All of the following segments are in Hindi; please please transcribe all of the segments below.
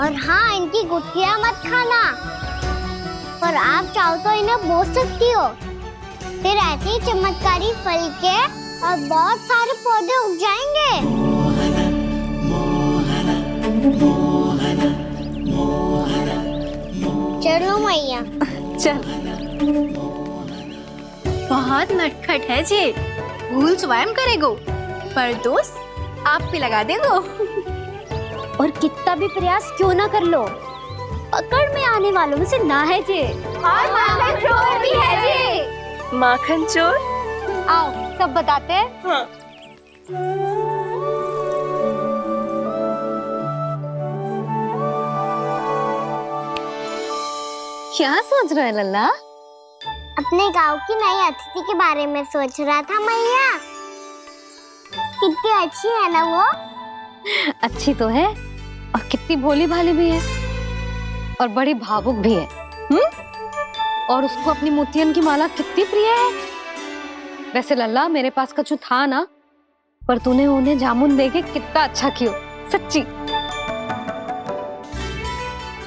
और हाँ, इनकी गुठलियां मत खाना। पर आप चाहो तो इन्हें बो सकती हो। फिर ऐसे ही चमत्कारी फल के और बहुत सारे पौधे उग जाएंगे। चलो मैया। चल। बहुत नटखट है जी, भूल स्वयं करेगो, पर दोस्त आप पे लगा देगो। और कितना भी प्रयास क्यों ना कर लो, पकड़ में आने वालों में से ना है जी। और माखन चोर भी है जी। माखन चोर? आओ सब बताते हैं। हाँ। क्या सोच रहे हैं लल्ला? अपने गांव की नई अतिथि के बारे में सोच रहा था मैया। कितनी अच्छी है ना वो। अच्छी तो है और कितनी भोली भाली भी है और बड़ी भावुक भी है। और उसको अपनी मोतियन की माला कितनी प्रिय है। वैसे लल्ला, मेरे पास कछु था ना, पर तूने उन्हें जामुन देके कितना अच्छा किया, सच्ची।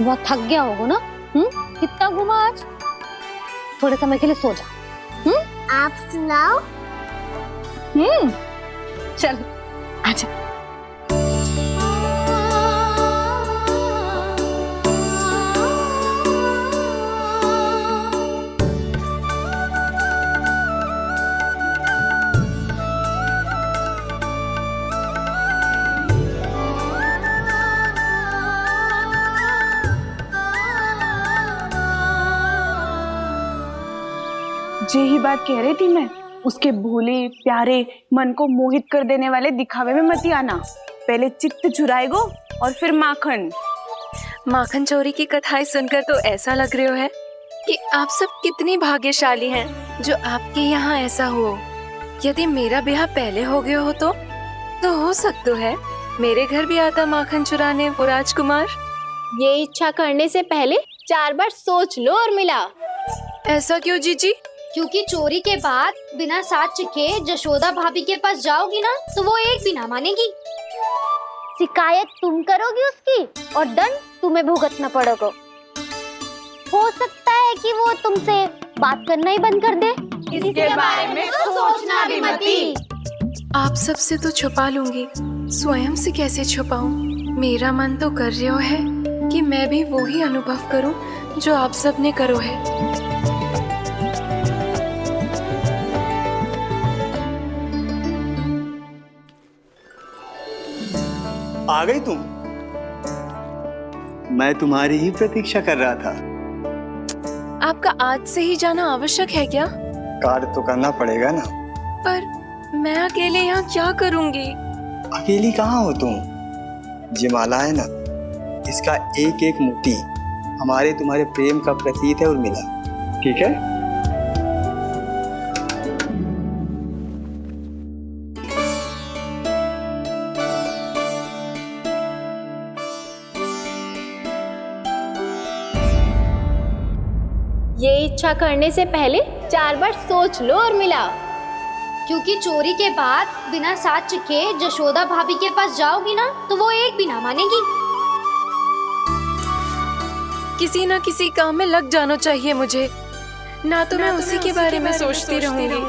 बहुत थक गया होगा ना? कितना घूमा आज। थोड़े समय के लिए सो जा। आप सुनाओ। चल आजा। यही बात कह रही थी मैं, उसके भोले प्यारे मन को मोहित कर देने वाले दिखावे में मत आना। पहले चित्त चुराएगो और फिर माखन। माखन चोरी की कथाएं सुनकर तो ऐसा लग रहा है कि आप सब कितनी भाग्यशाली हैं जो आपके यहाँ ऐसा हो। यदि मेरा ब्याह पहले हो गया हो तो हो सकता है मेरे घर भी आता माखन चुराने वो राजकुमार। ये इच्छा करने से पहले 4 बार सोच लो और मिला। ऐसा क्यों जीजी? क्योंकि चोरी के बाद बिना साथ चिखे जशोदा भाभी के पास जाओगी ना, तो वो एक भी ना मानेगी। शिकायत तुम करोगी उसकी और दंड तुम्हें भुगतना पड़ेगा। हो सकता है कि वो तुमसे बात करना ही बंद कर दे। इसके बारे में तो सोचना भी मती। आप सबसे तो छुपा लूंगी, स्वयं से कैसे छुपाऊं? मेरा मन तो कर रहा है कि मैं भी वो ही अनुभव करूं जो आप सब ने करो है। आ गई तुम? मैं तुम्हारी ही प्रतीक्षा कर रहा था। आपका आज से ही जाना आवश्यक है क्या? कार्य तो करना पड़ेगा ना। पर मैं अकेले यहाँ क्या करूंगी? अकेली कहाँ हो तुम? ये माला है ना, इसका एक एक मोती हमारे तुम्हारे प्रेम का प्रतीक है उर्मिला, ठीक है? ये इच्छा करने से पहले 4 बार सोच लो और मिला। क्योंकि चोरी के बाद बिना साथ चिखे जशोदा भाभी के पास जाओगी ना, तो वो एक भी ना मानेगी। किसी ना किसी काम में लग जाना चाहिए मुझे, ना तो मैं उसी के बारे में सोचती रहूंगी।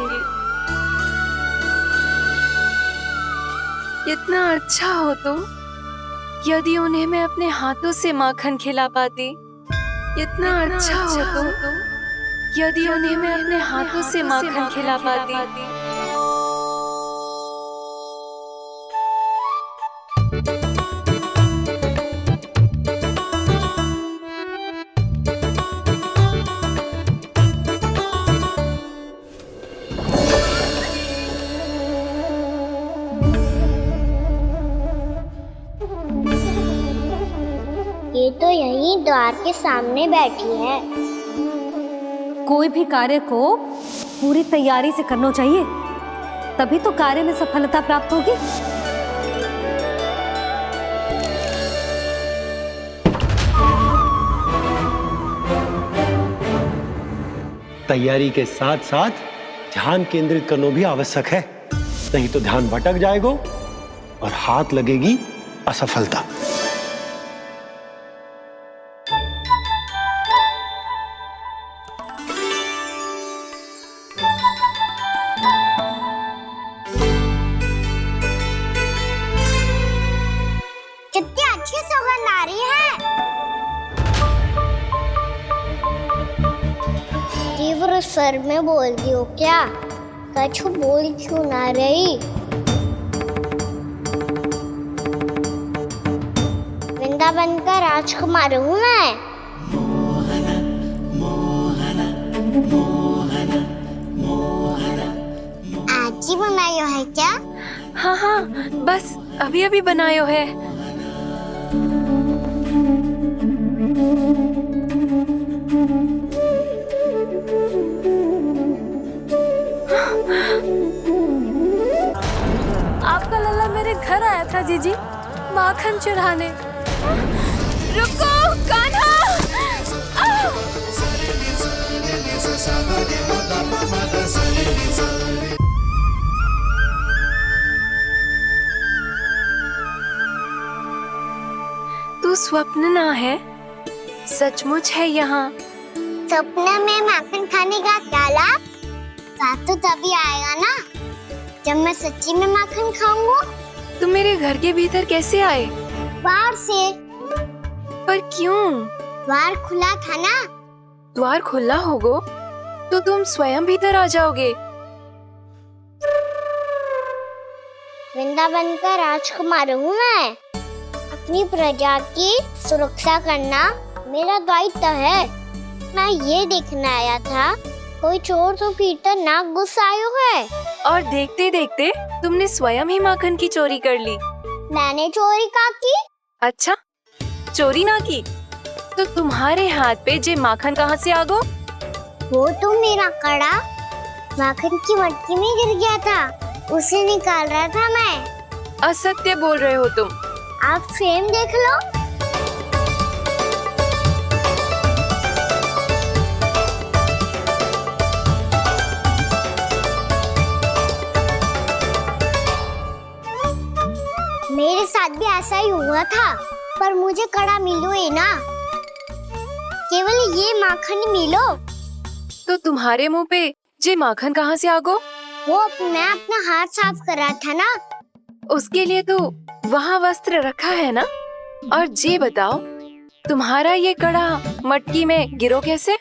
इतना अच्छा हो तो यदि उन्हें मैं अपने हाथों से माखन खिला पाती। इतना अच्छा हो तो यदि उन्हें मैं अपने हाथों से माखन खिला पाती। ये तो यहीं द्वार के सामने बैठी है। कोई भी कार्य को पूरी तैयारी से करना चाहिए, तभी तो कार्य में सफलता प्राप्त होगी। तैयारी के साथ साथ ध्यान केंद्रित करना भी आवश्यक है, नहीं तो ध्यान भटक जाएगा और हाथ लगेगी असफलता। कितनी अच्छी सुगंध आ रही है। तीव्र स्वर में बोलती हो क्या? कछु बोल क्यों ना रही? वृंदावन का राजकुमार हूँ मैं। आज ही बनायो है क्या? हाँ हाँ, बस अभी अभी बनायो है। आपका लल्ला मेरे घर आया था जीजी, माखन चुराने। रुको कान्हा! तू स्वप्न ना है, सचमुच है यहाँ। सपने में माखन खाने का क्या लाभ? स्वाद तो तभी आएगा ना जब मैं सच्ची में माखन खाऊंगा। तुम मेरे घर के भीतर कैसे आए? बाहर से। पर क्यों? द्वार खुला था ना। द्वार खुला होगा तो तुम स्वयं भीतर आ जाओगे। वृंदावन का राजकुमार हूँ मैं। अपनी प्रजा की सुरक्षा करना मेरा दायित्व है। मैं ये देखने आया था कोई चोर तो भीतर ना घुस आयो है। और देखते देखते तुमने स्वयं ही माखन की चोरी कर ली। मैंने चोरी का की? अच्छा, चोरी ना की तो तुम्हारे हाथ पे जे माखन कहाँ से आ गो? वो तो मेरा कड़ा माखन की मटकी में गिर गया था, उसे निकाल रहा था मैं। असत्य बोल रहे हो तुम। आप फ्रेम देख लो। मेरे साथ भी ऐसा ही हुआ था, पर मुझे कड़ा मिलो ही ना, केवल ये माखन मिलो। तो तुम्हारे मुंह पे जे माखन कहाँ से आ गो? वो मैं अपना हाथ साफ कर रहा था ना। उसके लिए तो वहाँ वस्त्र रखा है ना। और जे बताओ, तुम्हारा ये कड़ा मटकी में गिरो कैसे?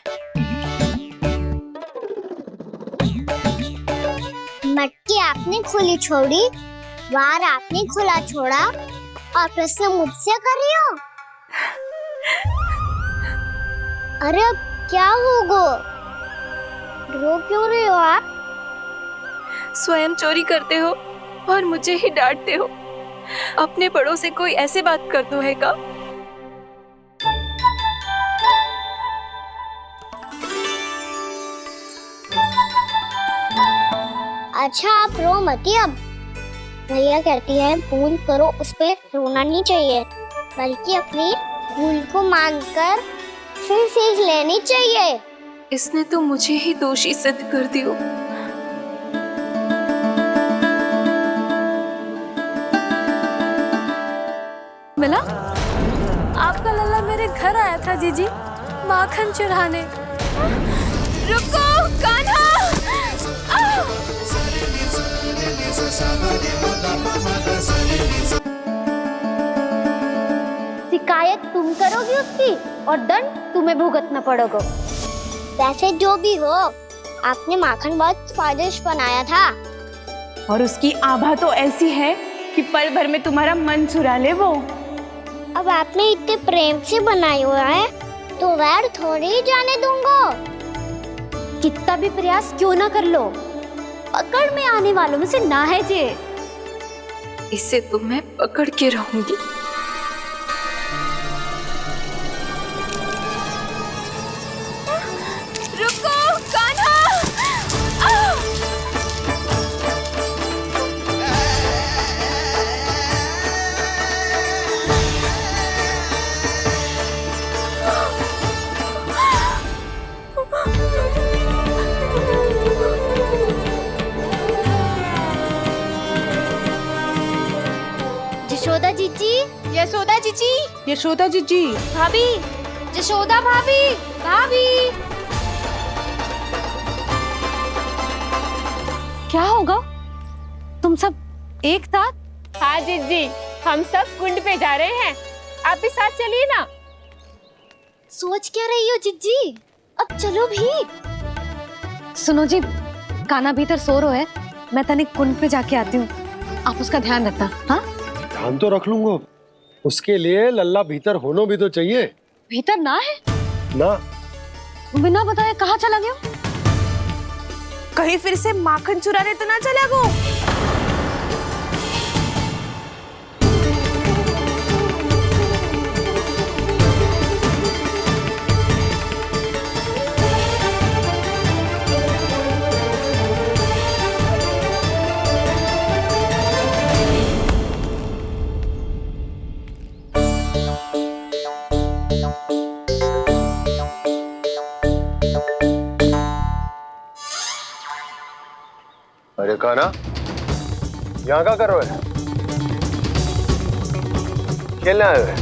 मटकी आपने खुली छोड़ी, द्वार आपने खुला छोड़ा, और प्रश्न मुझसे कर रही हो? अरे अब क्या होगा? रो क्यों रहे हो आप? स्वयं चोरी करते हो और मुझे ही डांटते हो। अपने बड़ों से कोई ऐसे बात कर दो है का? अच्छा आप रो मती। अब भैया कहती है भूल करो, उस पे रोना नहीं चाहिए, बल्कि अपनी भूल को मानकर फिर सीख लेनी चाहिए। इसने तो मुझे ही दोषी सिद्ध कर दिया। मिला? आपका लल्ला मेरे घर आया था जीजी, माखन चुराने। रुको कान्हा! शिकायत तुम करोगी उसकी और दंड तुम्हें भुगतना पड़ेगा। वैसे जो भी हो, आपने माखन बहुत स्वादिष्ट बनाया था। और उसकी आभा तो ऐसी है कि पल भर में तुम्हारा मन चुरा ले वो। अब आपने इतने प्रेम से बनाया हुआ है तो वैर थोड़ी ही जाने दूंगा। कितना भी प्रयास क्यों ना कर लो, पकड़ में आने वालों में से ना है जे। इसे तो मैं पकड़ के रहूंगी। रुको कान्हा! यशोदा जीजी, यशोदा जीजी, यशोदा जीजी, भाभी, यशोदा भाभी, भाभी। क्या होगा? तुम सब एक साथ? हाँ जीजी, हम सब कुंड पे जा रहे हैं, आप भी साथ चलिए ना। सोच क्या रही हो जीजी? अब चलो भी। सुनो जी, काना भीतर सो रहा है, मैं तनिक कुंड पे जाके आती हूँ, आप उसका ध्यान रखना। हाँ, ध्यान तो रख लूंगा, उसके लिए लल्ला भीतर होना भी तो चाहिए। भीतर ना है? ना, बिना बताए कहाँ चला गया? कहीं फिर से माखन चुराने तो ना चला गो? अरे काना, यहाँ क्या कर रहे हो? खेलने आए हुए?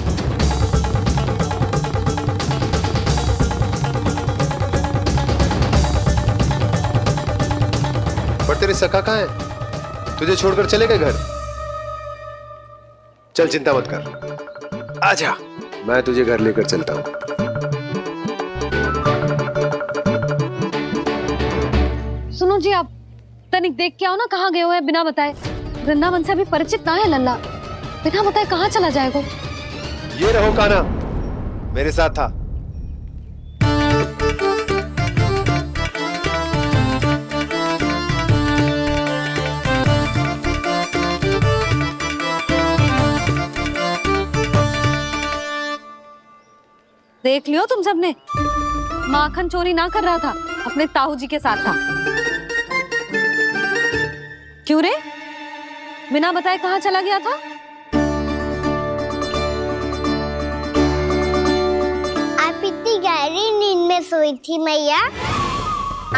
पर तेरे सखा कहाँ है? तुझे छोड़कर चले गए घर? चल चिंता मत कर, आजा, मैं तुझे घर लेकर चलता हूँ। सुनो जी, आप तनिक देख के आओ ना कहाँ गए हुए हैं बिना बताए। वृंदावन से अभी परिचित ना है लल्ला, बिना बताए कहाँ चला जाएगा? ये रहो काना, मेरे साथ था। देख लियो तुम सबने, माखन चोरी ना कर रहा था, अपने ताऊ जी के साथ था। क्यों रे, बिना बताए कहाँ चला गया था? आप इतनी गहरी नींद में सोई थी मैया,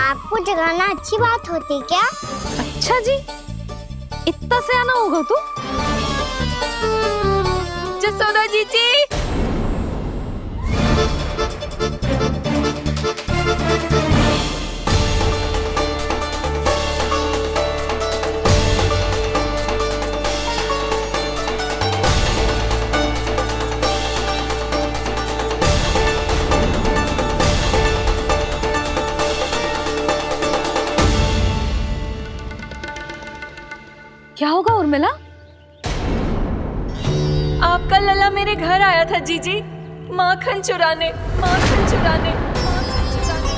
आपको जगाना अच्छी बात होती क्या? अच्छा जी, इतना सयाना होगा तू? यशोदा जीजी, क्या होगा उर्मिला? आपका लल्ला मेरे घर आया था जीजी, माखन चुराने, माखन चुराने, माखन चुराने।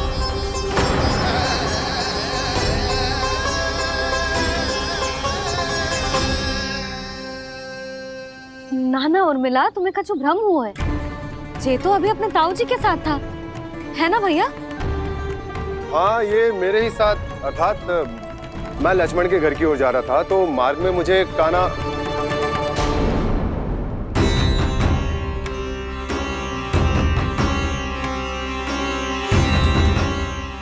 ना ना उर्मिला, तुम्हें कछु भ्रम हुआ है, ये तो अभी अपने ताऊ जी के साथ था, है ना भैया? हाँ, ये मेरे ही साथ, अर्थात मैं लक्ष्मण के घर की ओर जा रहा था, तो मार्ग में मुझे काना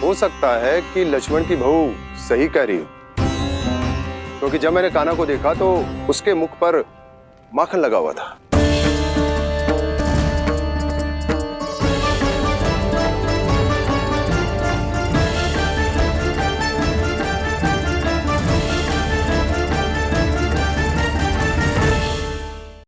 हो सकता है कि लक्ष्मण की बहू सही कह रही हो, क्योंकि जब मैंने काना को देखा तो उसके मुख पर माखन लगा हुआ था।